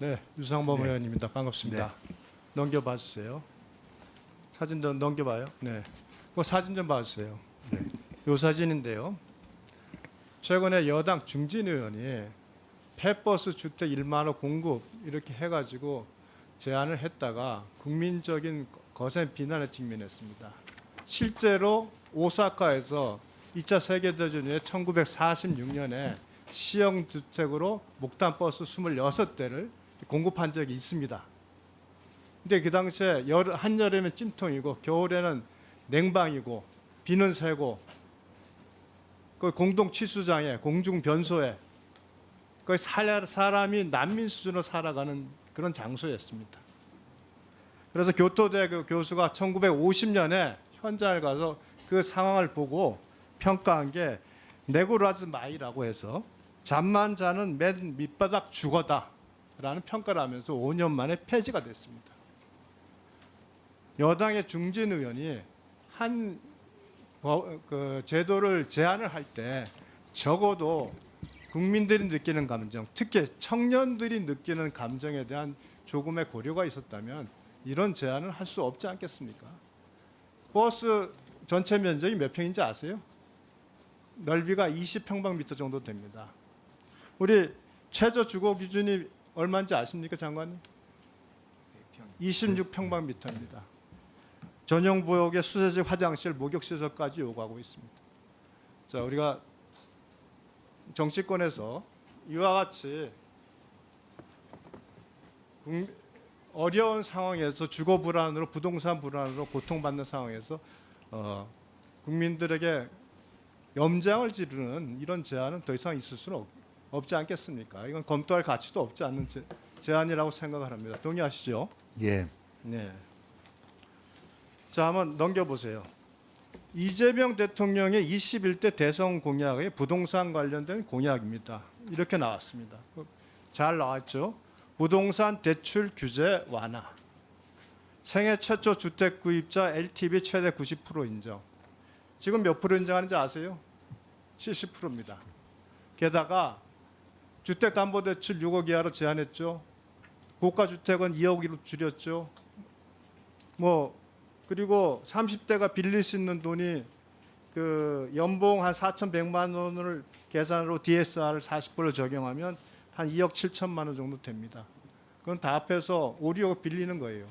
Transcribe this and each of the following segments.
네, 유상범 네. 의원입니다. 반갑습니다. 넘겨봐 주세요. 사진 좀 넘겨봐요. 네, 그 사진 좀 봐주세요. 네. 이 사진인데요. 최근에 여당 중진 의원이 폐버스 주택 1만 호 공급 이렇게 해가지고 제안을 했다가 국민적인 거센 비난에 직면했습니다. 실제로 오사카에서 2차 세계대전 후에 1946년에 시형주택으로 목탄버스 26대를 공급한 적이 있습니다. 근데 그 당시에 한여름엔 찜통이고 겨울에는 냉방이고 비는 새고 그 공동 취수장에 공중 변소에 거의 사람이 난민 수준으로 살아가는 그런 장소였습니다. 그래서 교토대 그 교수가 1950년에 현장을 가서 그 상황을 보고 평가한 게 네구라즈 마이라고 해서 잠만 자는 맨 밑바닥 주거다라는 평가를 하면서 5년 만에 폐지가 됐습니다. 여당의 중진 의원이 그 제도를 제안을 할 때 적어도 국민들이 느끼는 감정, 특히 청년들이 느끼는 감정에 대한 조금의 고려가 있었다면 이런 제안을 할 수 없지 않겠습니까? 버스 전체 면적이 몇 평인지 아세요? 넓이가 20평방미터 정도 됩니다. 우리 최저 주거 기준이 얼마인지 아십니까, 장관님? 26평방미터입니다. 전용 부엌에 수세식 화장실, 목욕시설까지 요구하고 있습니다. 자, 우리가 정치권에서 이와 같이 어려운 상황에서 주거 불안으로 부동산 불안으로 고통받는 상황에서 국민들에게 염장을 지르는 이런 제안은 더 이상 있을 수는 없지 않겠습니까? 이건 검토할 가치도 없지 않는 제안이라고 생각을 합니다. 동의하시죠? 예. 네. 자, 한번 넘겨보세요. 이재명 대통령의 21대 대선 공약의 부동산 관련된 공약입니다. 이렇게 나왔습니다. 잘 나왔죠? 부동산 대출 규제 완화. 생애 최초 주택 구입자 LTV 최대 90% 인정. 지금 몇 프로 인정하는지 아세요? 70%입니다. 게다가 주택담보대출 6억 이하로 제한했죠. 고가주택은 2억으로 줄였죠. 그리고 30대가 빌릴 수 있는 돈이 그 연봉 한 4,100만 원을 계산으로 DSR을 40%를 적용하면 한 2억 7천만 원 정도 됩니다. 그건 다 합해서 5, 6억 빌리는 거예요.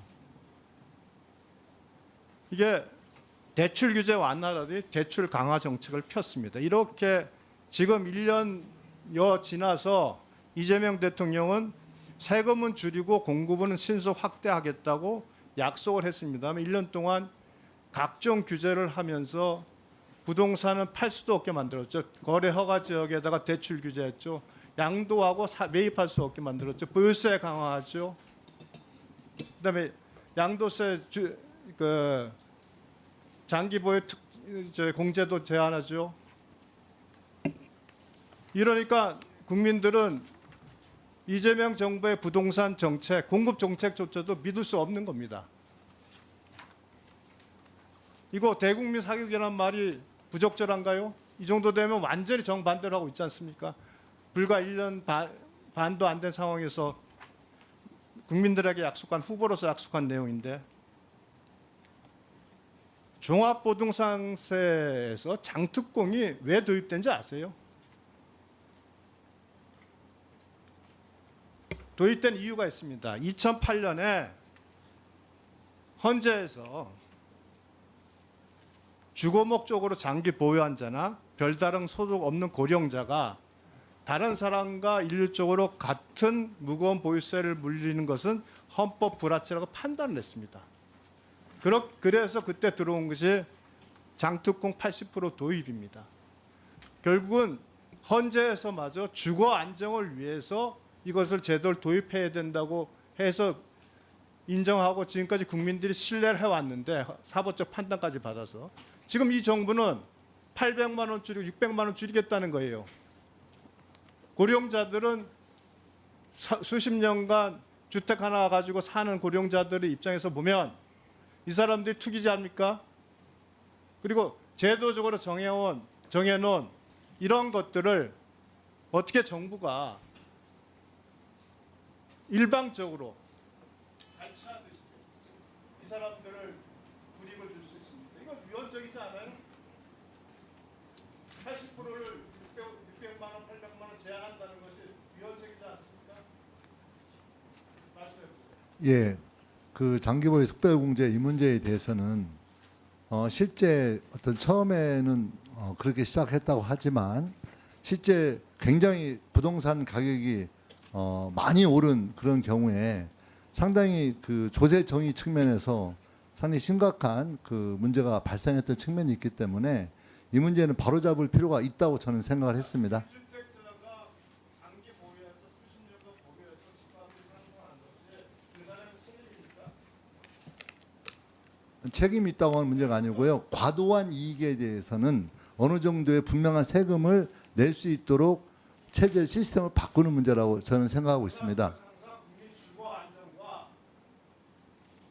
이게 대출 규제 완화라든지 대출 강화 정책을 폈습니다. 이렇게 지금 1년여 지나서 이재명 대통령은 세금은 줄이고 공급은 신속 확대하겠다고 약속을 했습니다만 1년 동안 각종 규제를 하면서 부동산은 팔 수도 없게 만들었죠. 거래 허가 지역에다가 대출 규제했죠. 양도하고 매입할 수 없게 만들었죠. 보유세 강화하죠. 그다음에 양도세 장기 보유 공제도 제한하죠. 이러니까 국민들은 이재명 정부의 부동산 정책, 공급 정책조차도 믿을 수 없는 겁니다. 이거 대국민 사격이란 말이 부적절한가요? 이 정도 되면 완전히 정반대로 하고 있지 않습니까? 불과 1년 반도 안 된 상황에서 국민들에게 약속한 후보로서 약속한 내용인데 종합부동산세에서 장특공이 왜 도입된지 아세요? 도입된 이유가 있습니다. 2008년에 헌재에서 주거 목적으로 장기 보유한 자나 별다른 소득 없는 고령자가 다른 사람과 일률적으로 같은 무거운 보유세를 물리는 것은 헌법 불합치라고 판단을 했습니다. 그래서 그때 들어온 것이 장특공 80% 도입입니다. 결국은 헌재에서마저 주거 안정을 위해서 이것을 제도를 도입해야 된다고 해서 인정하고 지금까지 국민들이 신뢰를 해왔는데 사법적 판단까지 받아서 지금 이 정부는 800만 원 줄이고 600만 원 줄이겠다는 거예요. 고령자들은 수십 년간 주택 하나 가지고 사는 고령자들의 입장에서 보면 이 사람들이 투기자입니까? 그리고 제도적으로 정해놓은 이런 것들을 어떻게 정부가 일방적으로 갈취하듯이 이 사람들을 불이익을 줄 수 있습니다. 이건 위헌적이지 않아요? 80%를 600만 원, 800만 원 제한한다는 것이 위헌적이지 않습니까? 말씀해 보세요. 예, 그 장기보유 특별공제 이 문제에 대해서는 실제 어떤 처음에는 그렇게 시작했다고 하지만 실제 굉장히 부동산 가격이 많이 오른 그런 경우에 상당히 그 조세 정의 측면에서 상당히 심각한 그 문제가 발생했던 측면이 있기 때문에 이 문제는 바로잡을 필요가 있다고 저는 생각을 했습니다. 주택자가 장기 보유해서 수십 년간 보유해서 집값이 상승한 것이 그 사람의 책임입니까? 책임이 있다고 하는 문제가 아니고요. 과도한 이익에 대해서는 어느 정도의 분명한 세금을 낼 수 있도록 체제 시스템을 바꾸는 문제라고 저는 생각하고 있습니다. 항상 국민 주거 안정과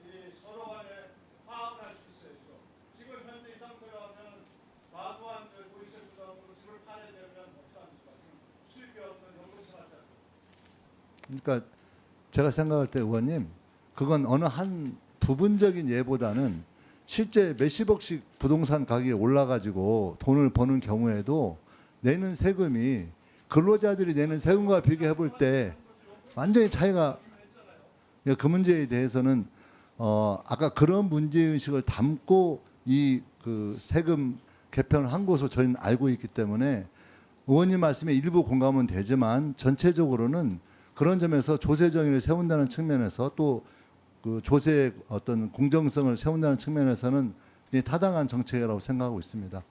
이 서로 간에 화합을 할 수 있어야죠. 지금 현재 이 상태라면 과도한 보이세 부담으로 집을 팔아야 되면 어떡합니까? 지금 수입이 없는 연금사 하잖아요. 그러니까 제가 생각할 때 의원님, 그건 어느 한 부분적인 예보다는 실제 몇십억씩 부동산 가격이 올라가지고 돈을 버는 경우에도 내는 세금이 근로자들이 내는 세금과 비교해 볼 때 완전히 차이가, 그 문제에 대해서는 아까 그런 문제의식을 담고 이 그 세금 개편을 한 것으로 저희는 알고 있기 때문에 의원님 말씀에 일부 공감은 되지만 전체적으로는 그런 점에서 조세 정의를 세운다는 측면에서 또 그 조세의 어떤 공정성을 세운다는 측면에서는 타당한 정책이라고 생각하고 있습니다.